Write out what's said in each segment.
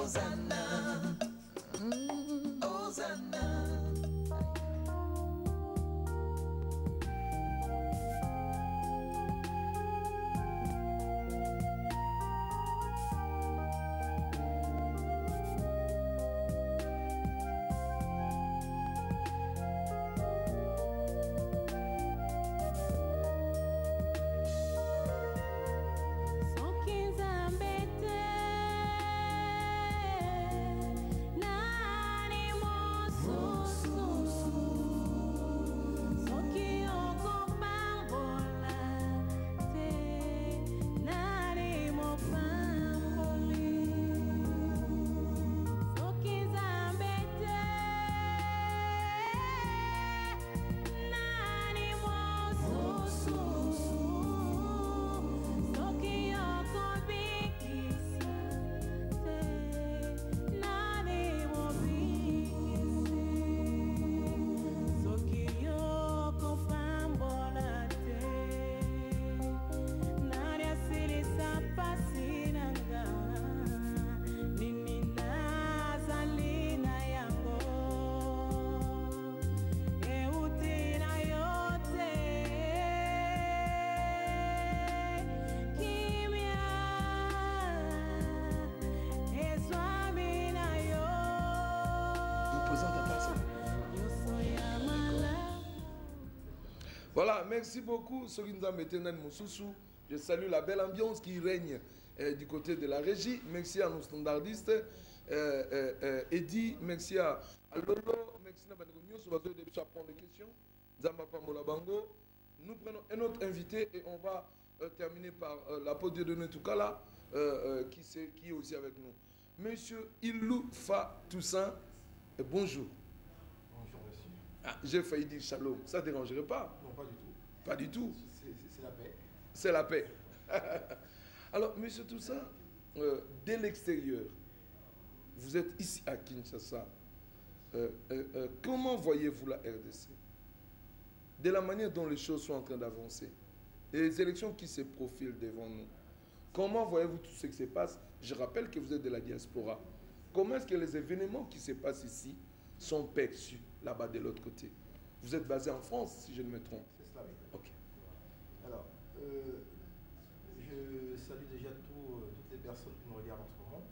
Hosanna, Hosanna. Voilà, merci beaucoup, Soginza Metenen Moussoussou. Je salue la belle ambiance qui règne du côté de la régie. Merci à nos standardistes. Eddy, merci à Lolo, merci à Banegomio, sur de prendre des questions. Zambapa Molabango. Nous prenons un autre invité et on va terminer par la podium de Netukala, qui est aussi avec nous. Monsieur Ilou Fa Toussaint, bonjour. Bonjour, monsieur. Ah, j'ai failli dire shalom, ça ne dérangerait pas? Non, pas du tout. Pas du tout. C'est la paix. C'est la paix. Alors, monsieur Toussaint, dès l'extérieur, vous êtes ici à Kinshasa. Comment voyez-vous la RDC? De la manière dont les choses sont en train d'avancer, et les élections qui se profilent devant nous, comment voyez-vous tout ce qui se passe? Je rappelle que vous êtes de la diaspora. Comment est-ce que les événements qui se passent ici sont perçus là-bas de l'autre côté? Vous êtes basé en France, si je ne me trompe. C'est cela, oui. Ok. Alors, je salue déjà toutes les personnes qui nous regardent en ce moment.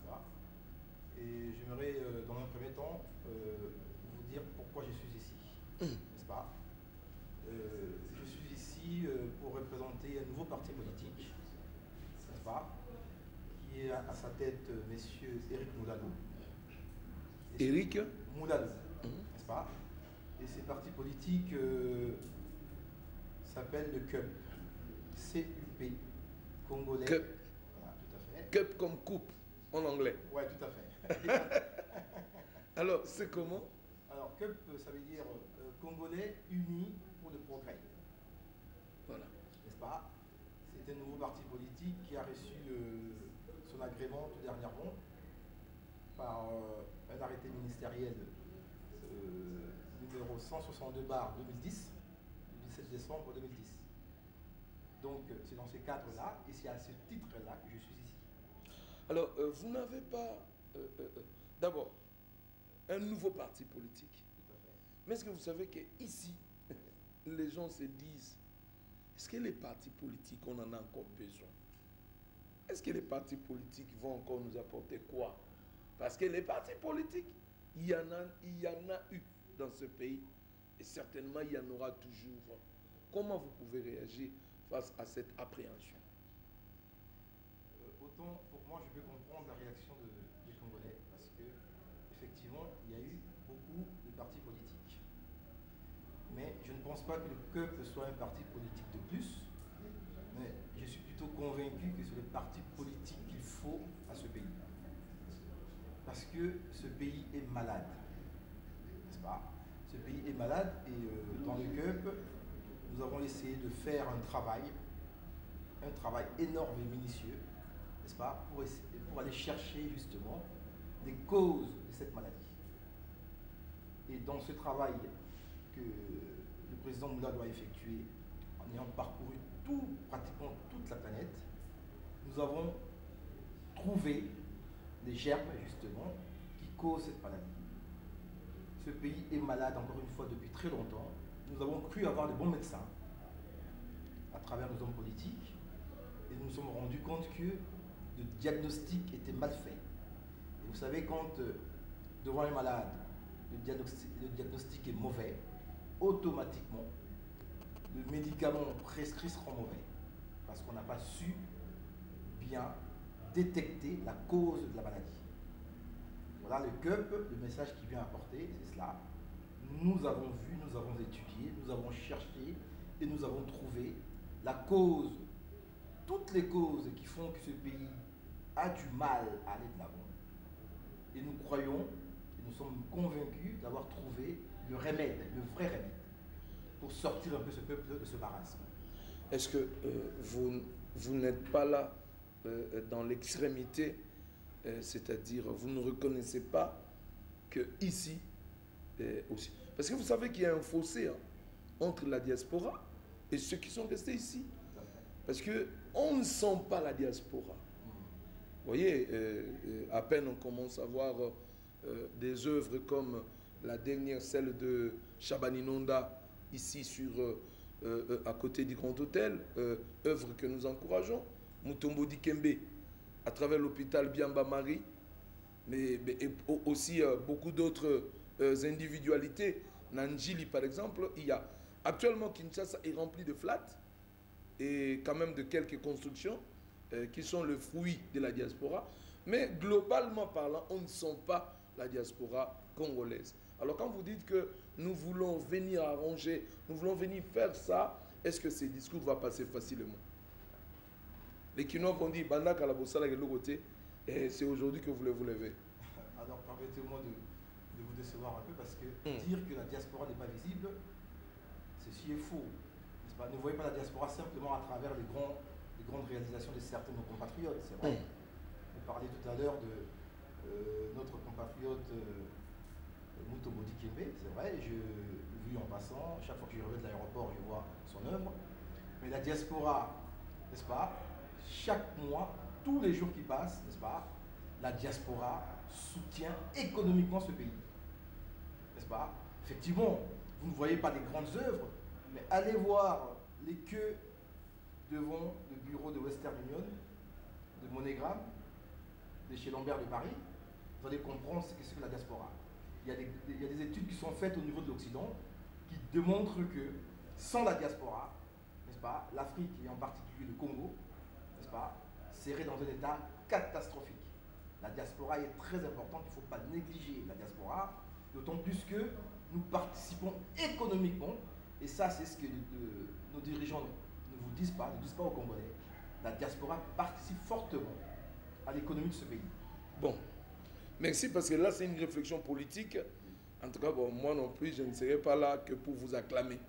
Voilà. Et j'aimerais, dans un premier temps, vous dire pourquoi je suis ici. N'est-ce pas? Je suis ici pour représenter un nouveau parti politique, n'est-ce pas? Qui est à sa tête messieurs Éric Moulalo. Éric Moulalo, n'est-ce pas? Et ces partis politiques s'appellent le CUP. C-U-P. Congolais. CUP. Voilà, tout à fait. CUP comme coupe en anglais. Oui, tout à fait. Alors, c'est comment? Alors, CUP, ça veut dire Congolais unis pour le progrès. Voilà. N'est-ce pas? C'est un nouveau parti politique qui a reçu son agrément tout dernièrement par un arrêté ministériel numéro 162/2010, du 17 décembre 2010. Donc, c'est dans ces cadres-là, et c'est à ce titre-là que je suis ici. Alors, vous n'avez pas, d'abord, un nouveau parti politique. Tout à fait. Mais est-ce que vous savez qu'ici, les gens se disent, est-ce que les partis politiques, on en a encore besoin? Est-ce que les partis politiques vont encore nous apporter quoi? Parce que les partis politiques, il y en a eu dans ce pays, et certainement il y en aura toujours. Comment vous pouvez réagir face à cette appréhension? Autant pour moi, je peux comprendre la réaction des Congolais, parce que effectivement, il y a eu beaucoup de partis politiques. Mais je ne pense pas que le CUP soit un parti politique de plus, mais je suis plutôt convaincu que c'est le parti politique qu'il faut à ce pays. Parce que ce pays est malade, n'est-ce pas? Ce pays est malade et dans le CUP, nous avons essayé de faire un travail énorme et minutieux, n'est-ce pas, pour aller chercher justement les causes de cette maladie. Et dans ce travail que le président Moula doit effectuer, en ayant parcouru pratiquement toute la planète, nous avons trouvé les germes, justement, qui causent cette maladie. Ce pays est malade, encore une fois, depuis très longtemps. Nous avons cru avoir de bons médecins à travers nos hommes politiques et nous nous sommes rendus compte que le diagnostic était mal fait. Et vous savez, quand devant un malade, le diagnostic est mauvais, automatiquement, le médicament prescrit sera mauvais parce qu'on n'a pas su bien détecter la cause de la maladie. Voilà le CUP, le message qu'il vient apporter, c'est cela. Nous avons vu, nous avons étudié, nous avons cherché et nous avons trouvé la cause, toutes les causes qui font que ce pays a du mal à aller de l'avant. Et nous croyons, et nous sommes convaincus d'avoir trouvé le remède, le vrai remède, pour sortir un peu ce peuple de ce marasme. Est-ce que vous n'êtes pas là dans l'extrémité, c'est-à-dire vous ne reconnaissez pas que ici aussi, parce que vous savez qu'il y a un fossé entre la diaspora et ceux qui sont restés ici, parce que on ne sent pas la diaspora. Vous voyez, à peine on commence à voir des œuvres comme la dernière, celle de Chabaninonda, ici sur à côté du Grand Hôtel, œuvre que nous encourageons, Mutombo Dikembe, à travers l'hôpital Biamba Marie, mais aussi beaucoup d'autres individualités. Nanjili, par exemple, il y a actuellement Kinshasa est rempli de flats et quand même de quelques constructions qui sont le fruit de la diaspora. Mais globalement parlant, on ne sent pas la diaspora congolaise. Alors quand vous dites que nous voulons venir arranger, nous voulons venir faire ça, est-ce que ces discours vont passer facilement? Les Kinois vont dire, Banda Kalabosala de l'autre côté, et c'est aujourd'hui que vous vous levez. Alors permettez-moi de vous décevoir un peu parce que dire que la diaspora n'est pas visible, ceci est faux. Ne voyez pas la diaspora simplement à travers les grandes réalisations de certains de nos compatriotes, c'est vrai. Vous parliez tout à l'heure de notre compatriote Mutombo Dikembe, c'est vrai, je l'ai vu en passant, chaque fois que je reviens de l'aéroport, je vois son œuvre. Mais la diaspora, n'est-ce pas, chaque mois, tous les jours qui passent, n'est-ce pas, la diaspora soutient économiquement ce pays. N'est-ce pas? Effectivement, vous ne voyez pas des grandes œuvres, mais allez voir les queues devant le bureau de Western Union, de Monogram, de chez Lambert de Paris. Vous allez comprendre ce que c'est que la diaspora. Il y a des études qui sont faites au niveau de l'Occident qui démontrent que sans la diaspora, n'est-ce pas, l'Afrique et en particulier le Congo, n'est-ce pas, serait dans un état catastrophique. La diaspora est très importante, il ne faut pas négliger la diaspora, d'autant plus que nous participons économiquement, et ça c'est ce que nos dirigeants ne vous disent pas aux Congolais. La diaspora participe fortement à l'économie de ce pays. Bon, merci parce que là c'est une réflexion politique. En tout cas, bon, moi non plus, je ne serai pas là que pour vous acclamer.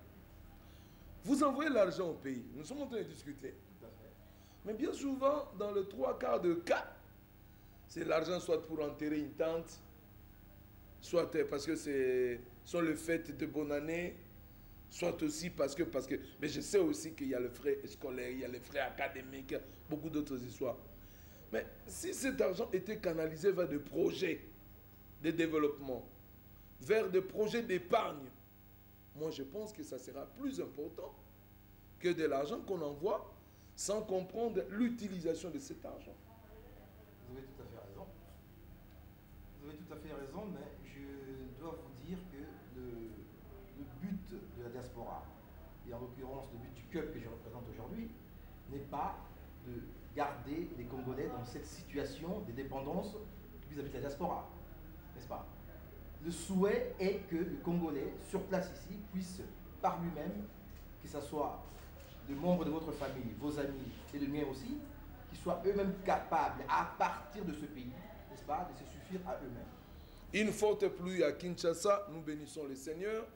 Vous envoyez l'argent au pays, nous sommes en train de discuter. Tout à fait. Mais bien souvent, dans le 3/4 de cas, c'est l'argent soit pour enterrer une tante, soit parce que c'est soit le fête de bonne année, soit aussi parce que mais je sais aussi qu'il y a le frais scolaire, il y a les frais académiques, beaucoup d'autres histoires. Mais si cet argent était canalisé vers des projets de développement, vers des projets d'épargne, moi je pense que ça sera plus important que de l'argent qu'on envoie sans comprendre l'utilisation de cet argent. Vous avez tout à fait raison. Vous avez tout à fait raison, mais je dois vous dire que le but de la diaspora, et en l'occurrence le but du CUP que je représente aujourd'hui, n'est pas de garder les Congolais dans cette situation de dépendance vis-à-vis de la diaspora, n'est-ce pas? Le souhait est que le Congolais, sur place ici, puisse par lui-même, que ce soit des membres de votre famille, vos amis et le mien aussi, qu'ils soient eux-mêmes capables, à partir de ce pays, n'est-ce pas, de se suffire à eux-mêmes. Une forte pluie à Kinshasa, nous bénissons le Seigneur.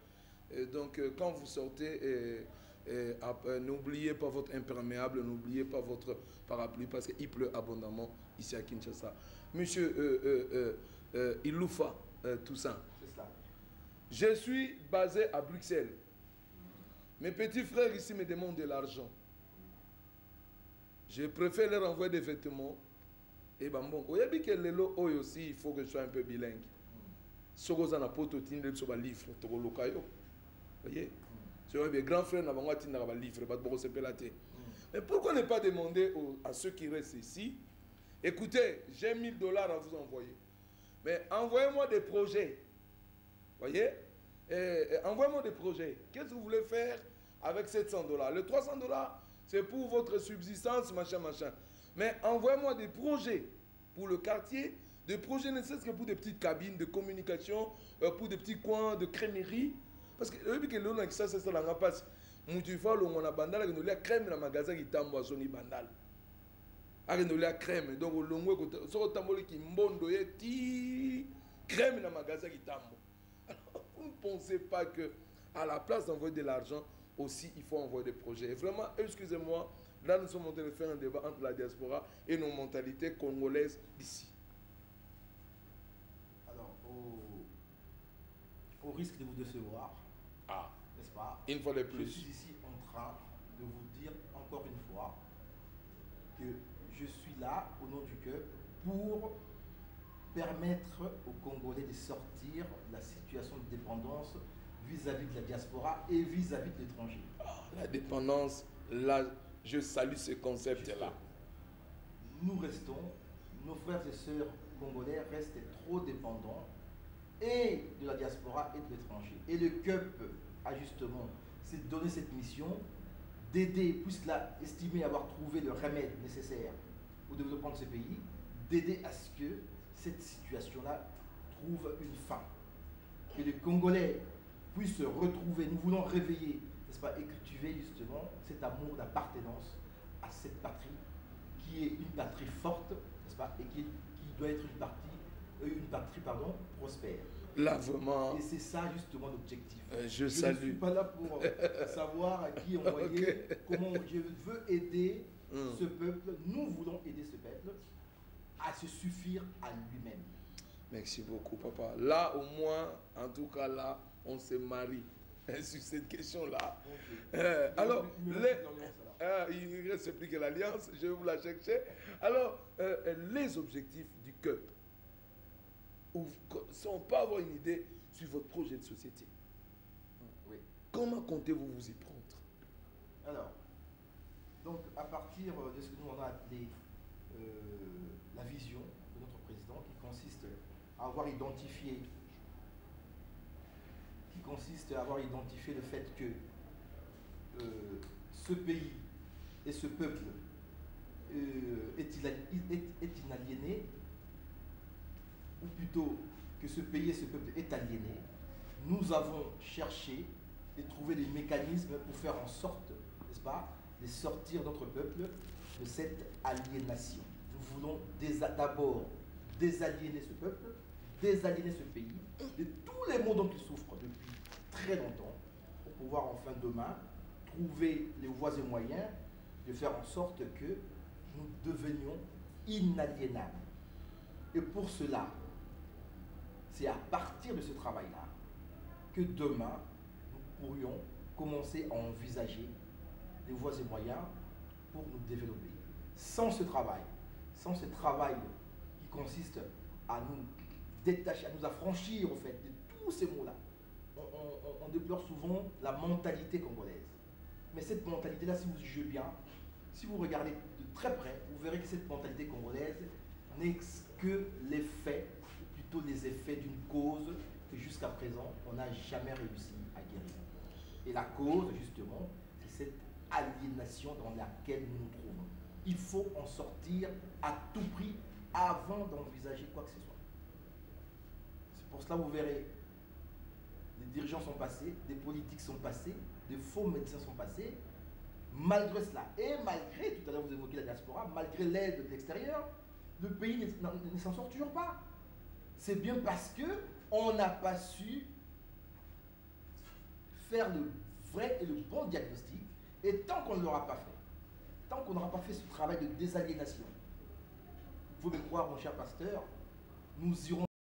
Et donc, quand vous sortez, n'oubliez pas votre imperméable, n'oubliez pas votre parapluie, parce qu'il pleut abondamment ici à Kinshasa. Monsieur Iloufa Toussaint, C'est cela. je suis basé à Bruxelles. Mes petits frères ici me demandent de l'argent. Je préfère leur envoyer des vêtements Et ben bon, il y a que lelo aussi, il faut que je sois un peu bilingue. Ce que ça n'a pas tout tindre sur le livre, tu vois, vous voyez? C'est des grands frères n'avons pas tindre le livre, pas de se pelater. Mais pourquoi ne pas demander à ceux qui restent ici, écoutez, j'ai $1000 à vous envoyer, mais envoyez-moi des projets, voyez? Envoyez-moi des projets. Qu'est-ce que vous voulez faire avec $700? Les $300, c'est pour votre subsistance, machin, machin. Mais envoyez-moi des projets pour le quartier, des projets nécessaires que pour des petites cabines de communication, pour des petits coins de crémerie. Parce que l'on a ça, c'est ça, la passe. Moutifa, on a bandal, on a crème dans le magasin qui t'a emboisonné bandal. On a crème. Donc, on a sur le tambour qui mbondo, ti crème dans le magasin qui t'a. Vous ne pensez pas que à la place d'envoyer de l'argent, aussi il faut envoyer des projets. Et vraiment, excusez-moi, là nous sommes en train de faire un débat entre la diaspora et nos mentalités congolaises d'ici. Alors, au risque de vous décevoir, n'est-ce pas? Une fois de plus. Je suis ici en train de vous dire encore une fois que je suis là au nom du CUP pour permettre aux Congolais de sortir de la situation de dépendance vis-à-vis de la diaspora et vis-à-vis de l'étranger. La dépendance, là, je salue ce concept-là. Nous restons, nos frères et sœurs congolais restent trop dépendants et de la diaspora et de l'étranger. Et le CUP a justement donné cette mission d'aider, puisqu'il a estimé avoir trouvé le remède nécessaire au développement de ce pays, d'aider à ce que cette situation-là trouve une fin. Que les Congolais puissent se retrouver. Nous voulons réveiller, n'est-ce pas, et cultiver justement cet amour d'appartenance à cette patrie qui est une patrie forte, n'est-ce pas, et qui doit être une patrie prospère. Là, vraiment. Et c'est ça justement l'objectif. Je salue. Ne suis pas là pour savoir à qui envoyer, comment je veux aider ce peuple. Nous voulons aider ce peuple à se suffire à lui-même. Merci beaucoup, papa. Là, au moins, en tout cas, là, on se marie sur cette question-là. Okay. Alors, il reste plus que l'alliance, je vais vous la chercher. Alors, les objectifs du CUP, si on peut avoir une idée sur votre projet de société, oui. Comment comptez-vous vous y prendre? Alors, donc, à partir de ce que nous on a appelé la vision de notre président, qui consiste à avoir identifié le fait que ce pays et ce peuple est inaliéné, ou plutôt que ce pays et ce peuple est aliéné. Nous avons cherché et trouvé des mécanismes pour faire en sorte, n'est-ce pas, de sortir notre peuple de cette aliénation. Nous voulons d'abord désaliéner ce peuple, désaliéner ce pays de tous les maux dont il souffre depuis très longtemps, pour pouvoir enfin demain trouver les voies et moyens de faire en sorte que nous devenions inaliénables. Et pour cela, c'est à partir de ce travail-là que demain, nous pourrions commencer à envisager les voies et moyens pour nous développer. Sans ce travail qui consiste à nous détacher, à nous affranchir en fait de tous ces mots-là, on déplore souvent la mentalité congolaise. Mais cette mentalité-là, si vous jugez bien, si vous regardez de très près, vous verrez que cette mentalité congolaise n'est que l'effet, ou plutôt les effets d'une cause que jusqu'à présent, on n'a jamais réussi à guérir. Et la cause, justement, c'est cette aliénation dans laquelle nous nous trouvons. Il faut en sortir à tout prix avant d'envisager quoi que ce soit. C'est pour cela que vous verrez, des dirigeants sont passés, des politiques sont passés, des faux médecins sont passés. Malgré cela, et malgré, tout à l'heure vous évoquez la diaspora, malgré l'aide de l'extérieur, le pays ne s'en sort toujours pas. C'est bien parce qu'on n'a pas su faire le vrai et le bon diagnostic. Et tant qu'on ne l'aura pas fait, tant qu'on n'aura pas fait ce travail de désaliénation, il faut me croire, mon cher pasteur, nous irons